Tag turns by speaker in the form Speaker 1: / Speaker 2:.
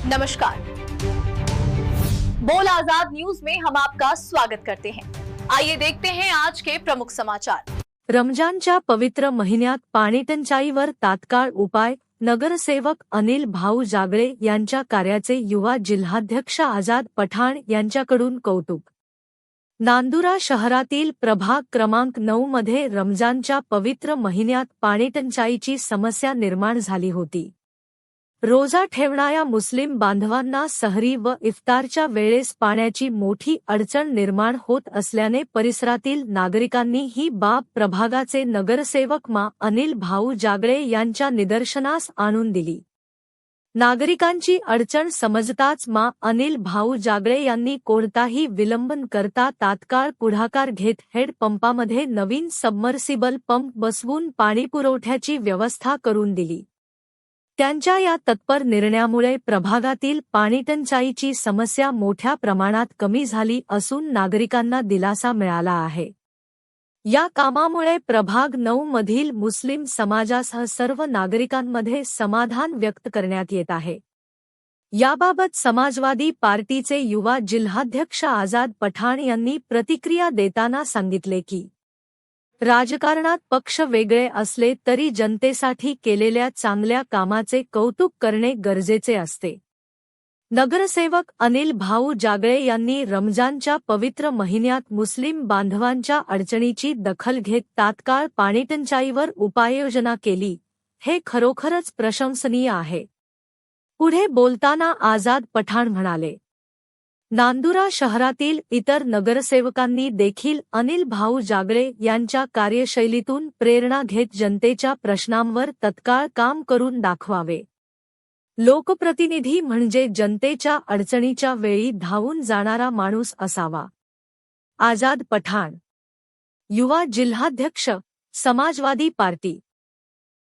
Speaker 1: नमस्कार। बोल आजाद न्यूज में हम आपका स्वागत करते हैं। आइए देखते हैं आज के प्रमुख समाचार।
Speaker 2: रमजानच्या पवित्र महिन्यात पाणीटंचाईवर तात्काळ उपाय, नगरसेवक अनिल भाऊ जागळे यांच्या कार्याचे युवा जिल्हाध्यक्ष आझाद पठाण यांच्याकडून कौतुक। नांदुरा शहरातील प्रभाग क्रमांक 9 मध्ये रमजानच्या पवित्र महिन्यात पाणीटंचाईची समस्या निर्माण झाली होती। रोजा ठेवणाऱ्या मुस्लिम बांधवांना सहरी व इफ्तारच्या वेळेस पाण्याची मोठी अडचण निर्माण होत असल्याने परिसरातील नागरिकांनी ही बाब प्रभागाचे नगरसेवक अनिल भाऊ जागळे यांच्या निदर्शनास आणून दिली। नागरिकांची अडचण समजताच अनिल भाऊ जागळे यांनी कोणताही विलंब न करता तात्काळ पुढाकार घेत हेड पंपामध्ये नवीन सबमर्सिबल पंप बसवून पाणीपुरवठ्याची व्यवस्था करून दिली। त्यांच्या या तत्पर निर्णयामुळे प्रभागातील पाणीटंचाईची समस्या मोठ्या प्रमाणात कमी झाली असून नागरिकांना दिलासा मिळाला आहे। या कामामुळे प्रभाग 9 मधील मुस्लिम समाजासह सर्व नागरिकांमध्ये समाधान व्यक्त करण्यात येत आहे। याबाबत समाजवादी पार्टीचे युवा जिल्हाध्यक्ष आझाद पठाण यांनी प्रतिक्रिया देताना सांगितले की राजकारणात पक्ष वेगळे असले तरी जनतेसाठी केलेल्या चांगल्या कामाचे कौतुक करणे गरजेचे असते। नगरसेवक अनिल भाऊ जागळे यांनी रमजानच्या पवित्र महिन्यात मुस्लिम बांधवांच्या अडचणीची दखल घेत तात्काळ पाणीटंचाईवर उपाययोजना केली, हे खरोखरच प्रशंसनीय आहे। पुढे बोलताना आझाद पठाण म्हणाले, नांदुरा शहरातील इतर नगरसेवकांनी देखील अनिल भाऊ जागळे यांच्या कार्यशैलीतून प्रेरणा घेत जनतेच्या प्रश्नांवर तत्काळ काम करून दाखवावे। लोकप्रतिनिधी म्हणजे जनतेच्या अडचणीच्या वेळी धावून जाणारा माणूस असावा। आझाद पठाण, युवा जिल्हाध्यक्ष, समाजवादी पार्टी।